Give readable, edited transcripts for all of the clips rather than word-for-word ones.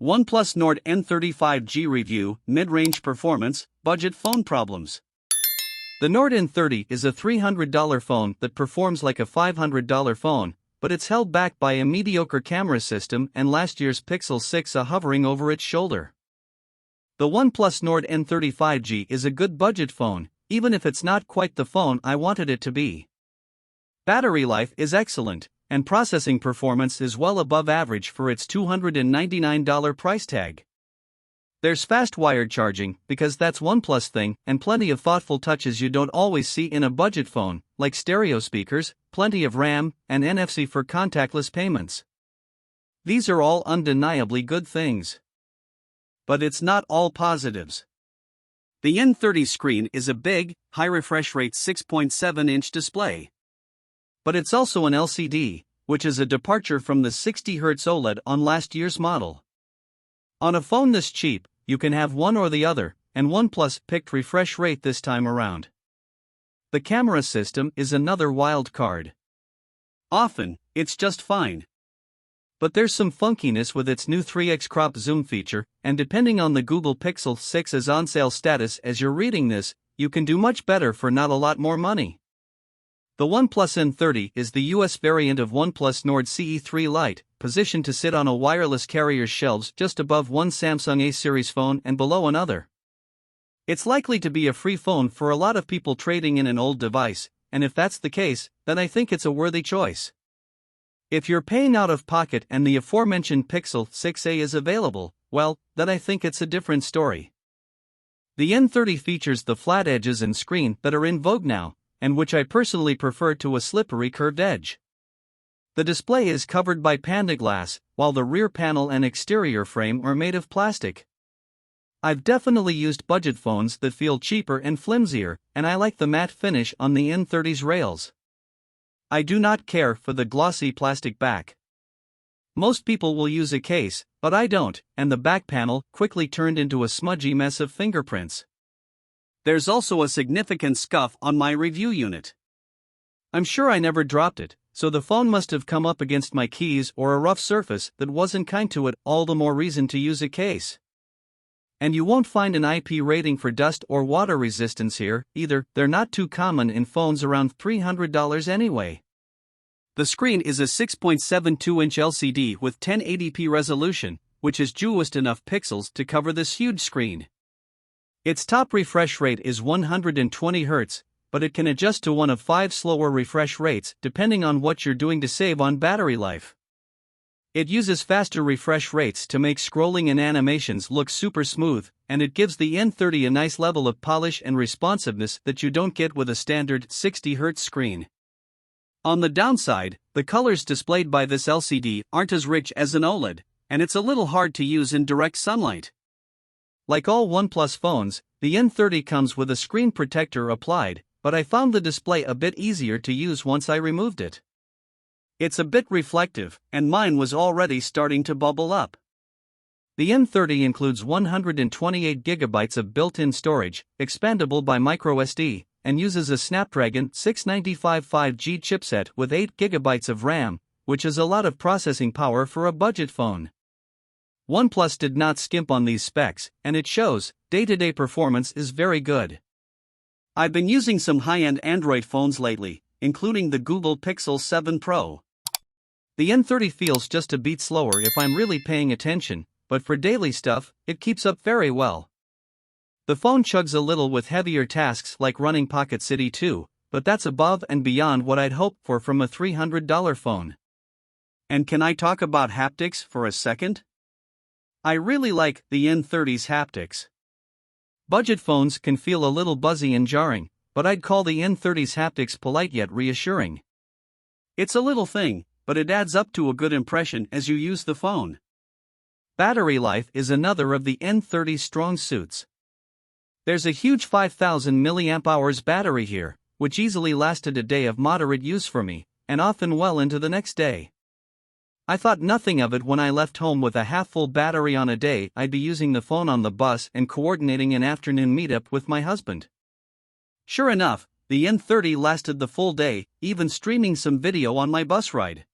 OnePlus Nord N30 5G review, mid-range performance, budget phone problems. The Nord N30 is a $300 phone that performs like a $500 phone, but it's held back by a mediocre camera system and last year's Pixel 6a hovering over its shoulder. The OnePlus Nord N30 5G is a good budget phone, even if it's not quite the phone I wanted it to be. Battery life is excellent, and processing performance is well above average for its $299 price tag. There's fast wired charging, because that's OnePlus thing, and plenty of thoughtful touches you don't always see in a budget phone, like stereo speakers, plenty of RAM, and NFC for contactless payments. These are all undeniably good things. But it's not all positives. The N30 screen is a big, high refresh rate 6.7-inch display. But it's also an LCD, which is a departure from the 60Hz OLED on last year's model. On a phone this cheap, you can have one or the other, and OnePlus picked refresh rate this time around. The camera system is another wild card. Often, it's just fine. But there's some funkiness with its new 3x crop zoom feature, and depending on the Google Pixel 6's on-sale status as you're reading this, you can do much better for not a lot more money. The OnePlus N30 is the US variant of OnePlus Nord CE3 Lite, positioned to sit on a wireless carrier's shelves just above one Samsung A-series phone and below another. It's likely to be a free phone for a lot of people trading in an old device, and if that's the case, then I think it's a worthy choice. If you're paying out of pocket and the aforementioned Pixel 6a is available, well, then I think it's a different story. The N30 features the flat edges and screen that are in vogue now, and which I personally prefer to a slippery curved edge. The display is covered by Panda glass, while the rear panel and exterior frame are made of plastic. I've definitely used budget phones that feel cheaper and flimsier, and I like the matte finish on the N30's rails. I do not care for the glossy plastic back. Most people will use a case, but I don't, and the back panel quickly turned into a smudgy mess of fingerprints. There's also a significant scuff on my review unit. I'm sure I never dropped it, so the phone must have come up against my keys or a rough surface that wasn't kind to it, all the more reason to use a case. And you won't find an IP rating for dust or water resistance here, either. They're not too common in phones around $300 anyway. The screen is a 6.72-inch LCD with 1080p resolution, which is just enough pixels to cover this huge screen. Its top refresh rate is 120 Hz, but it can adjust to one of 5 slower refresh rates depending on what you're doing to save on battery life. It uses faster refresh rates to make scrolling and animations look super smooth, and it gives the N30 a nice level of polish and responsiveness that you don't get with a standard 60 Hz screen. On the downside, the colors displayed by this LCD aren't as rich as an OLED, and it's a little hard to use in direct sunlight. Like all OnePlus phones, the N30 comes with a screen protector applied, but I found the display a bit easier to use once I removed it. It's a bit reflective, and mine was already starting to bubble up. The N30 includes 128GB of built-in storage, expandable by microSD, and uses a Snapdragon 695 5G chipset with 8GB of RAM, which is a lot of processing power for a budget phone. OnePlus did not skimp on these specs, and it shows. Day-to-day performance is very good. I've been using some high-end Android phones lately, including the Google Pixel 7 Pro. The N30 feels just a beat slower if I'm really paying attention, but for daily stuff, it keeps up very well. The phone chugs a little with heavier tasks like running Pocket City 2, but that's above and beyond what I'd hoped for from a $300 phone. And can I talk about haptics for a second? I really like the N30's haptics. Budget phones can feel a little buzzy and jarring, but I'd call the N30's haptics polite yet reassuring. It's a little thing, but it adds up to a good impression as you use the phone. Battery life is another of the N30's strong suits. There's a huge 5000 mAh battery here, which easily lasted a day of moderate use for me, and often well into the next day. I thought nothing of it when I left home with a half-full battery on a day I'd be using the phone on the bus and coordinating an afternoon meetup with my husband. Sure enough, the N30 lasted the full day, even streaming some video on my bus ride.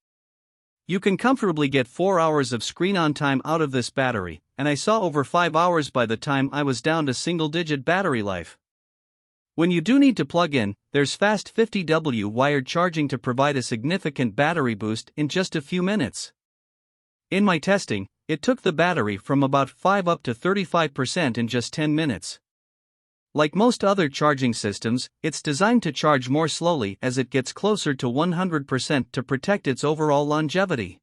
You can comfortably get 4 hours of screen-on time out of this battery, and I saw over 5 hours by the time I was down to single-digit battery life. When you do need to plug in, there's fast 50W wired charging to provide a significant battery boost in just a few minutes. In my testing, it took the battery from about 5 up to 35% in just 10 minutes. Like most other charging systems, it's designed to charge more slowly as it gets closer to 100% to protect its overall longevity.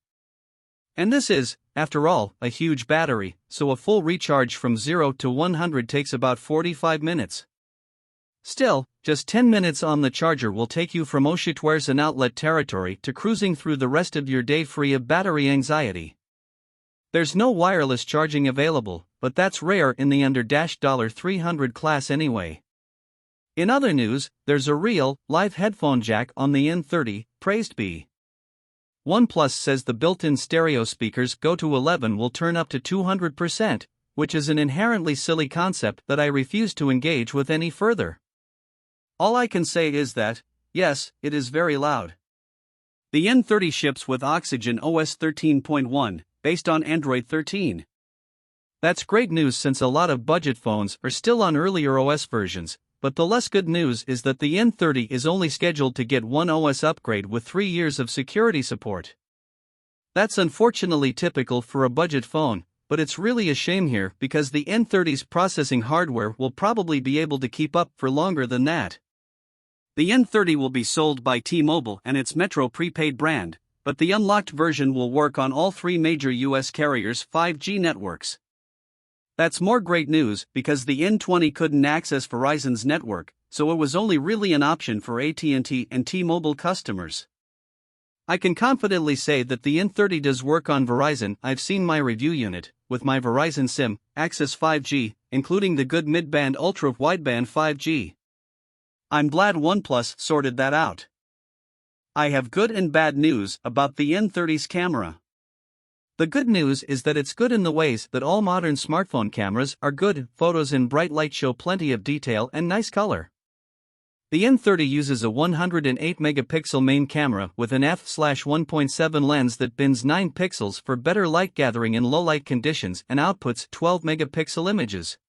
And this is, after all, a huge battery, so a full recharge from 0 to 100 takes about 45 minutes. Still, just 10 minutes on the charger will take you from Oshitwares and outlet territory to cruising through the rest of your day free of battery anxiety. There's no wireless charging available, but that's rare in the under $300 class anyway. In other news, there's a real, live headphone jack on the N30, praised be. OnePlus says the built-in stereo speakers Go to 11 will turn up to 200%, which is an inherently silly concept that I refuse to engage with any further. All I can say is that, yes, it is very loud. The N30 ships with Oxygen OS 13.1, based on Android 13. That's great news since a lot of budget phones are still on earlier OS versions, but the less good news is that the N30 is only scheduled to get one OS upgrade with 3 years of security support. That's unfortunately typical for a budget phone, but it's really a shame here because the N30's processing hardware will probably be able to keep up for longer than that. The N30 will be sold by T-Mobile and its Metro prepaid brand, but the unlocked version will work on all 3 major US carriers' 5G networks. That's more great news because the N20 couldn't access Verizon's network, so it was only really an option for AT&T and T-Mobile customers. I can confidently say that the N30 does work on Verizon. I've seen my review unit, with my Verizon SIM, access 5G, including the good mid-band ultra-wideband 5G. I'm glad OnePlus sorted that out. I have good and bad news about the N30's camera. The good news is that it's good in the ways that all modern smartphone cameras are good. Photos in bright light show plenty of detail and nice color. The N30 uses a 108-megapixel main camera with an f/1.7 lens that bins 9 pixels for better light gathering in low-light conditions and outputs 12-megapixel images.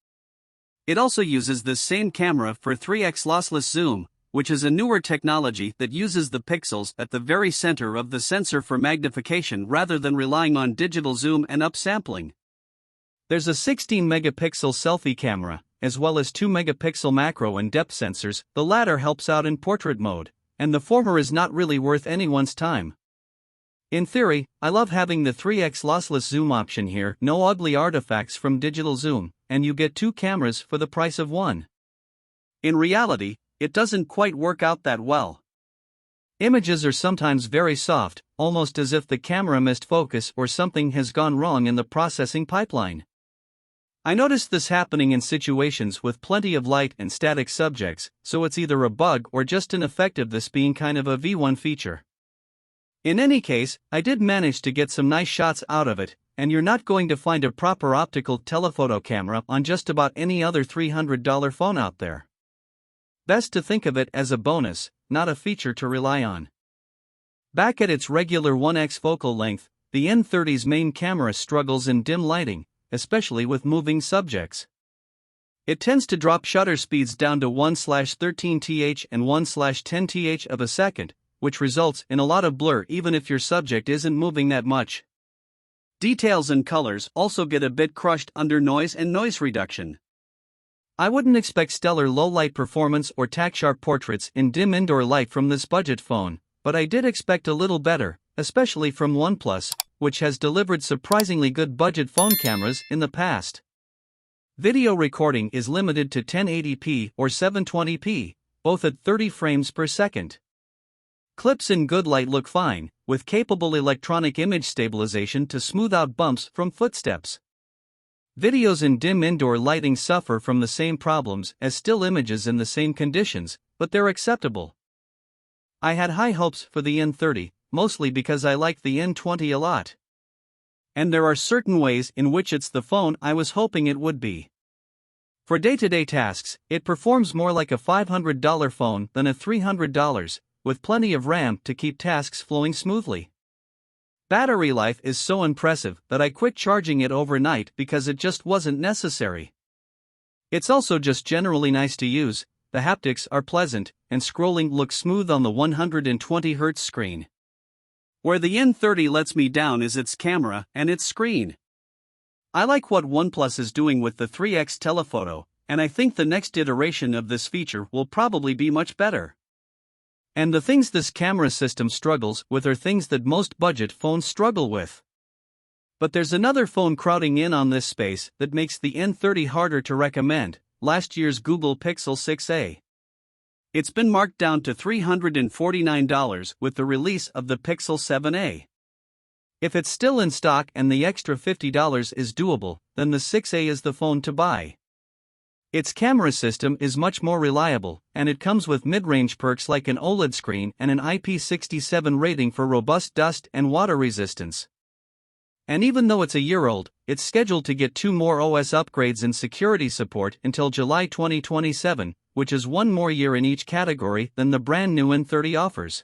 It also uses this same camera for 3x lossless zoom, which is a newer technology that uses the pixels at the very center of the sensor for magnification rather than relying on digital zoom and upsampling. There's a 16-megapixel selfie camera, as well as 2-megapixel macro and depth sensors. The latter helps out in portrait mode, and the former is not really worth anyone's time. In theory, I love having the 3x lossless zoom option here, no ugly artifacts from digital zoom, and you get 2 cameras for the price of 1. In reality, it doesn't quite work out that well. Images are sometimes very soft, almost as if the camera missed focus or something has gone wrong in the processing pipeline. I noticed this happening in situations with plenty of light and static subjects, so it's either a bug or just an effect of this being kind of a V1 feature. In any case, I did manage to get some nice shots out of it, and you're not going to find a proper optical telephoto camera on just about any other $300 phone out there. Best to think of it as a bonus, not a feature to rely on. Back at its regular 1x focal length, the N30's main camera struggles in dim lighting, especially with moving subjects. It tends to drop shutter speeds down to 1/13th and 1/10th of a second, which results in a lot of blur even if your subject isn't moving that much. Details and colors also get a bit crushed under noise and noise reduction. I wouldn't expect stellar low-light performance or tack-sharp portraits in dim indoor light from this budget phone, but I did expect a little better, especially from OnePlus, which has delivered surprisingly good budget phone cameras in the past. Video recording is limited to 1080p or 720p, both at 30 frames per second. Clips in good light look fine, with capable electronic image stabilization to smooth out bumps from footsteps. Videos in dim indoor lighting suffer from the same problems as still images in the same conditions, but they're acceptable. I had high hopes for the N30, mostly because I like the N20 a lot. And there are certain ways in which it's the phone I was hoping it would be. For day-to-day tasks, it performs more like a $500 phone than a $300, with plenty of RAM to keep tasks flowing smoothly. Battery life is so impressive that I quit charging it overnight because it just wasn't necessary. It's also just generally nice to use, the haptics are pleasant, and scrolling looks smooth on the 120Hz screen. Where the N30 lets me down is its camera and its screen. I like what OnePlus is doing with the 3x telephoto, and I think the next iteration of this feature will probably be much better. And the things this camera system struggles with are things that most budget phones struggle with. But there's another phone crowding in on this space that makes the N30 harder to recommend: last year's Google Pixel 6a. It's been marked down to $349 with the release of the Pixel 7a. If it's still in stock and the extra $50 is doable, then the 6a is the phone to buy. Its camera system is much more reliable, and it comes with mid-range perks like an OLED screen and an IP67 rating for robust dust and water resistance. And even though it's a year old, it's scheduled to get 2 more OS upgrades and security support until July 2027, which is 1 more year in each category than the brand new N30 offers.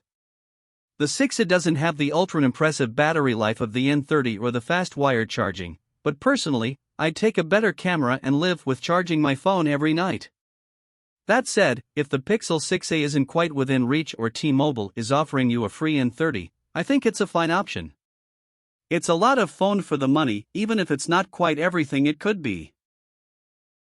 The 6a doesn't have the ultra-impressive battery life of the N30 or the fast wired charging, but personally, I'd take a better camera and live with charging my phone every night. That said, if the Pixel 6a isn't quite within reach or T-Mobile is offering you a free N30, I think it's a fine option. It's a lot of phone for the money, even if it's not quite everything it could be.